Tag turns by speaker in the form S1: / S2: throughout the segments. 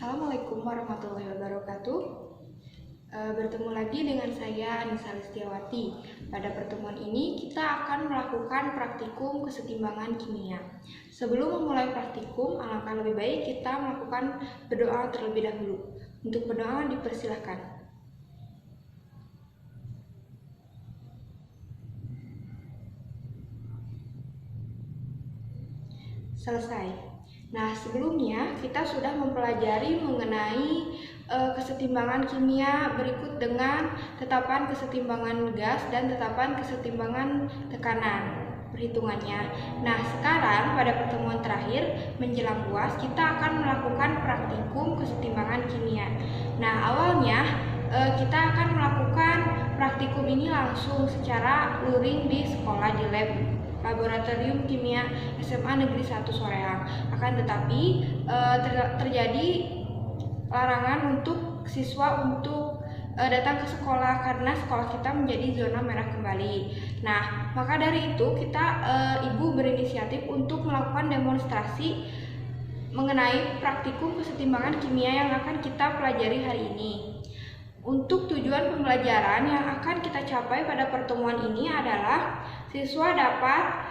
S1: Assalamualaikum warahmatullahi wabarakatuh. Bertemu lagi dengan saya Anissa Listiawati. Pada pertemuan ini kita akan melakukan praktikum kesetimbangan kimia. Sebelum memulai praktikum, alangkah lebih baik kita melakukan berdoa terlebih dahulu. Untuk berdoa dipersilahkan. Selesai. Nah, sebelumnya kita sudah mempelajari mengenai kesetimbangan kimia berikut dengan tetapan kesetimbangan gas dan tetapan kesetimbangan tekanan perhitungannya. Nah, sekarang pada pertemuan terakhir menjelang UAS kita akan melakukan praktikum kesetimbangan kimia. Nah, awalnya kita akan melakukan praktikum ini langsung secara luring di sekolah di lab Laboratorium Kimia SMA Negeri 1 Soreang. Akan tetapi terjadi larangan untuk siswa untuk datang ke sekolah karena sekolah kita menjadi zona merah kembali. Nah, maka dari itu kita ibu berinisiatif untuk melakukan demonstrasi mengenai praktikum kesetimbangan kimia yang akan kita pelajari hari ini. Untuk tujuan pembelajaran yang akan kita capai pada pertemuan ini adalah siswa dapat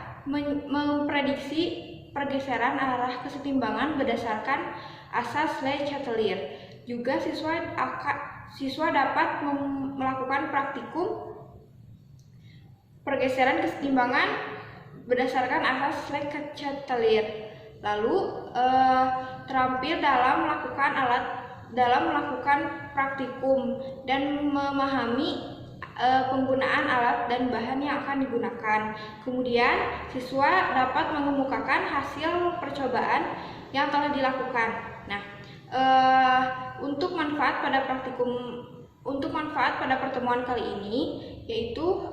S1: memprediksi pergeseran arah kesetimbangan berdasarkan asas Le Chatelier. Juga siswa dapat melakukan praktikum pergeseran kesetimbangan berdasarkan asas Le Chatelier. Lalu terampil dalam melakukan praktikum dan memahami penggunaan alat dan bahan yang akan digunakan. Kemudian siswa dapat mengemukakan hasil percobaan yang telah dilakukan. Nah, untuk manfaat pada pertemuan kali ini yaitu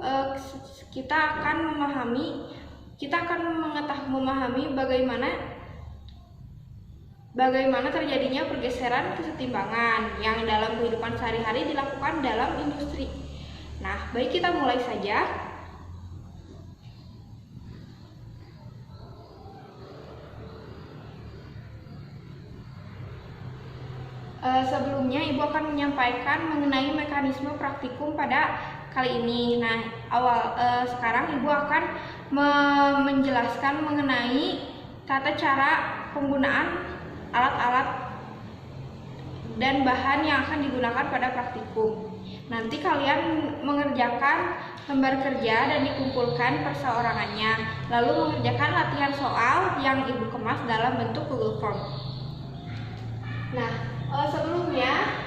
S1: kita akan memahami bagaimana terjadinya pergeseran kesetimbangan yang dalam kehidupan sehari-hari dilakukan dalam industri. Nah, baik kita mulai saja. Sebelumnya Ibu akan menyampaikan mengenai mekanisme praktikum pada kali ini. Nah, sekarang Ibu akan menjelaskan mengenai tata cara penggunaan alat-alat dan bahan yang akan digunakan pada praktikum. Nanti kalian mengerjakan lembar kerja dan dikumpulkan perseorangannya, lalu mengerjakan latihan soal yang Ibu kemas dalam bentuk Google Form. Nah, sebelumnya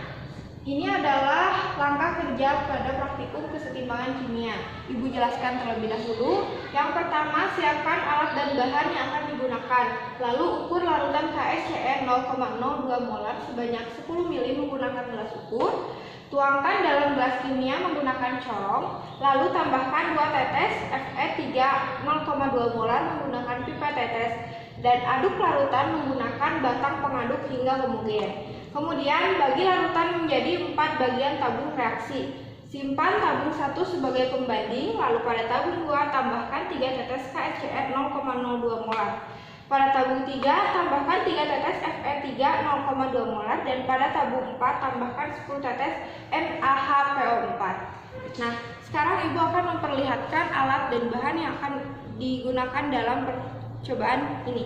S1: ini adalah langkah kerja pada praktikum kesetimbangan kimia. Ibu jelaskan terlebih dahulu. Yang pertama, siapkan alat dan bahan yang akan digunakan. Lalu ukur larutan KSCN 0,02 molar sebanyak 10 ml menggunakan gelas ukur. Tuangkan dalam gelas kimia menggunakan corong. Lalu tambahkan 2 tetes Fe3 0,2 molar menggunakan pipet tetes. Dan aduk larutan menggunakan batang pengaduk hingga homogen. Kemudian bagi larutan menjadi 4 bagian tabung reaksi. Simpan tabung 1 sebagai pembanding, lalu pada tabung 2 tambahkan 3 tetes KSCN 0,02 molar. Pada tabung 3 tambahkan 3 tetes Fe3 0,2 molar dan pada tabung 4 tambahkan 10 tetes NaHPO4. Nah, sekarang Ibu akan memperlihatkan alat dan bahan yang akan digunakan dalam percobaan ini.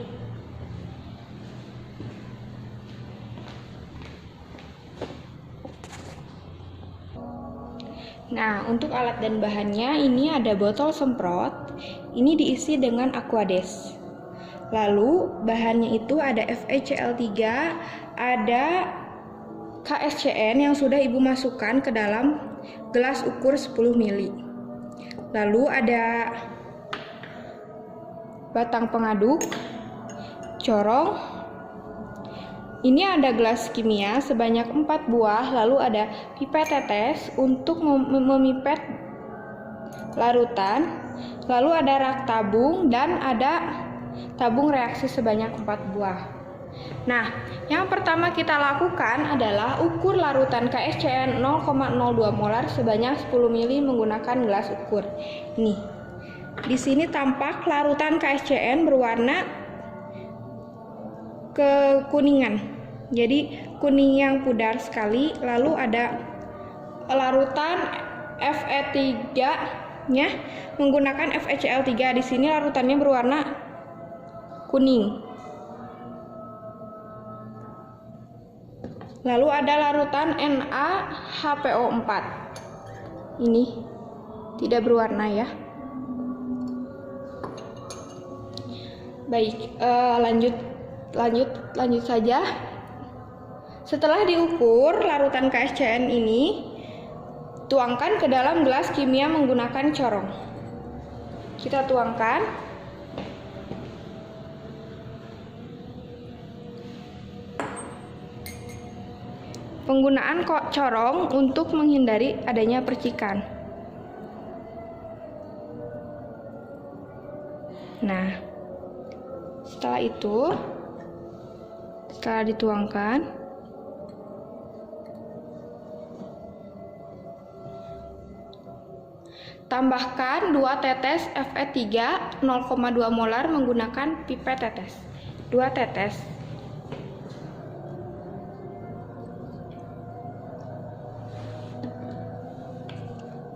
S1: Nah, untuk alat dan bahannya ini ada botol semprot. Ini diisi dengan Aquades. Lalu bahannya itu ada FeCl3, ada KSCN yang sudah Ibu masukkan ke dalam gelas ukur 10 ml. Lalu ada batang pengaduk, corong. Ini ada gelas kimia sebanyak 4 buah, lalu ada pipet tetes untuk memipet larutan, lalu ada rak tabung dan ada tabung reaksi sebanyak 4 buah. Nah, yang pertama kita lakukan adalah ukur larutan KSCN 0,02 molar sebanyak 10 ml menggunakan gelas ukur. Nih, di sini tampak larutan KSCN berwarna kekuningan. Jadi kuning yang pudar sekali. Lalu ada larutan Fe3-nya menggunakan FeCl3. Di sini larutannya berwarna kuning. Lalu ada larutan NaHPO4. Ini tidak berwarna ya. Baik, lanjut saja. Setelah diukur larutan KSCN ini, tuangkan ke dalam gelas kimia menggunakan corong. Kita tuangkan. Penggunaan corong untuk menghindari adanya percikan. Nah, setelah dituangkan, tambahkan 2 tetes Fe3 0,2 molar menggunakan pipet tetes. 2 tetes.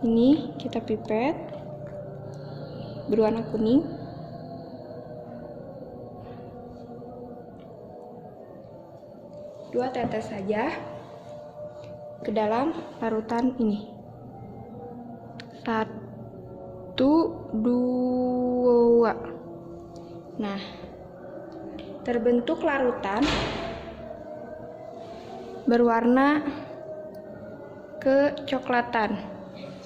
S1: Ini kita pipet berwarna kuning. Dua tetes saja ke dalam larutan ini. 1, 2. Nah, terbentuk larutan berwarna kecoklatan.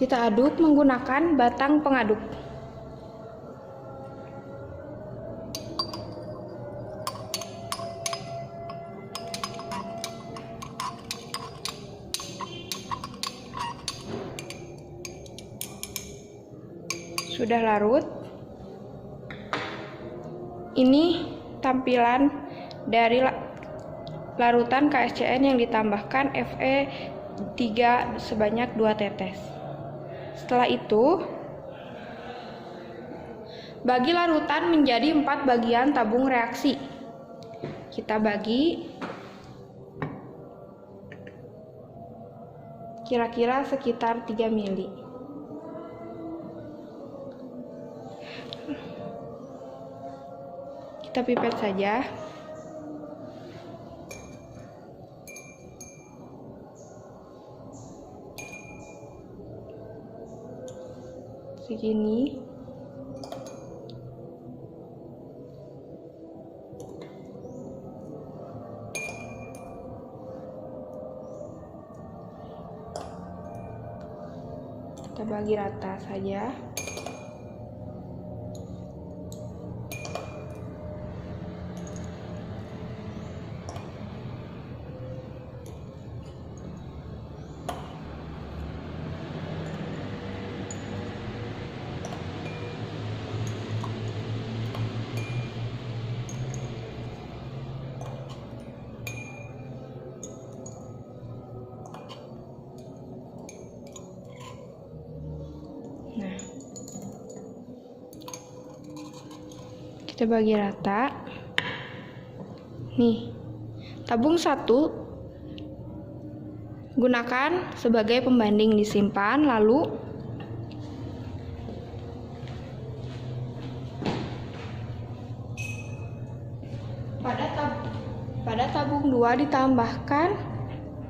S1: Kita aduk menggunakan batang pengaduk. Sudah larut. Ini tampilan dari larutan KSCN yang ditambahkan Fe3 sebanyak 2 tetes. Setelah itu, bagi larutan menjadi 4 bagian tabung reaksi. Kita bagi kira-kira sekitar 3 mili. Kita pipet saja. Segini. Kita bagi rata saja. Nah, kita bagi rata. Nih, tabung 1 gunakan sebagai pembanding, disimpan. Lalu pada tabung 2 ditambahkan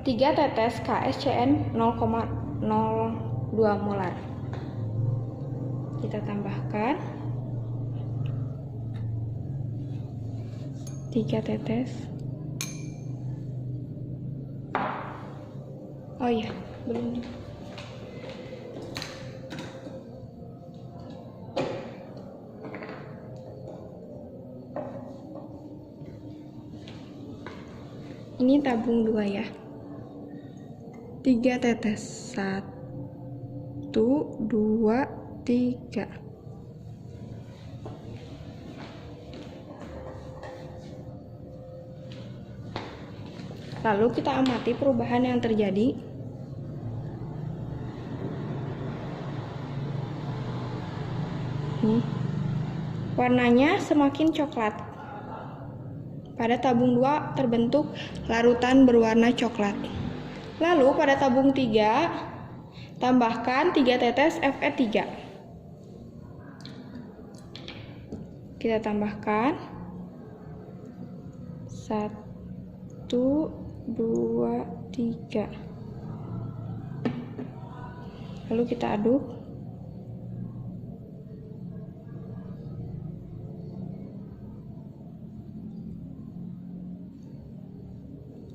S1: 3 tetes KSCN 0,02 molar. Kita tambahkan 3 tetes. Oh iya, belum. Ini tabung 2 ya. 3 tetes. 1, 2, 3. Lalu kita amati perubahan yang terjadi. Nih, warnanya semakin coklat Pada tabung 2 terbentuk larutan berwarna coklat. Lalu pada tabung 3 tambahkan 3 tetes Fe3. Kita tambahkan 1, 2, 3. Lalu kita aduk.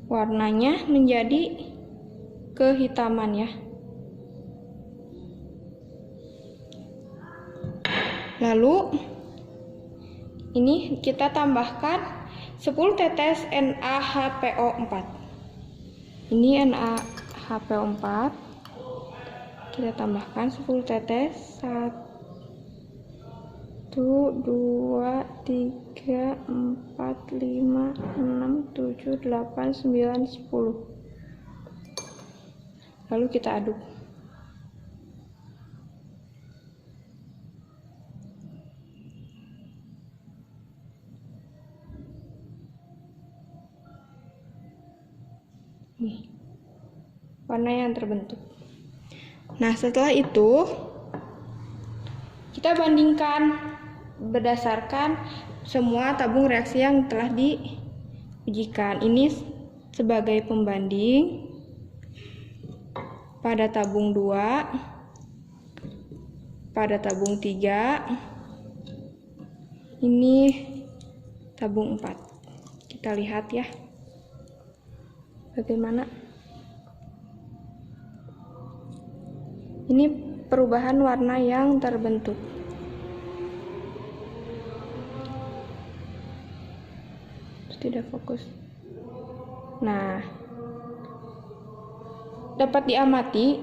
S1: Warnanya menjadi kehitaman ya. Lalu ini kita tambahkan 10 tetes NaHPO4. Ini NaHPO4. Kita tambahkan 10 tetes. 1, 2, 3, 4, 5, 6, 7, 8, 9, 10. Lalu kita aduk. Nih, warna yang terbentuk. Nah, setelah itu kita bandingkan berdasarkan semua tabung reaksi yang telah diujikan. Ini sebagai pembanding pada tabung 2, pada tabung 3, ini tabung 4. Kita lihat ya bagaimana. Ini perubahan warna yang terbentuk. Tidak fokus. Nah, dapat diamati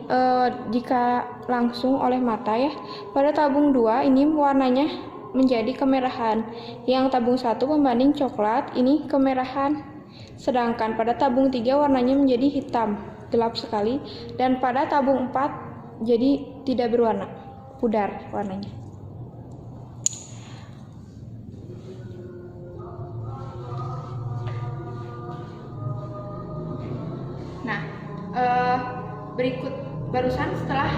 S1: jika langsung oleh mata ya. Pada tabung 2 ini warnanya menjadi kemerahan. Yang tabung 1 pembanding coklat, ini kemerahan. Sedangkan pada tabung 3 warnanya menjadi hitam, gelap sekali. Dan pada tabung 4 jadi tidak berwarna, pudar warnanya. Nah, berikut barusan telah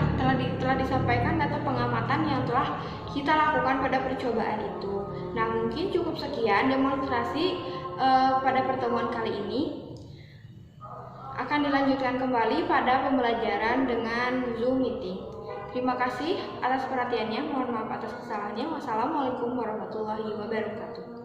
S1: disampaikan data pengamatan yang telah kita lakukan pada percobaan itu. Nah, mungkin cukup sekian demonstrasi pada pertemuan kali ini. Akan dilanjutkan kembali pada pembelajaran dengan Zoom meeting. Terima kasih atas perhatiannya. Mohon maaf atas kesalahannya. Wassalamualaikum warahmatullahi wabarakatuh.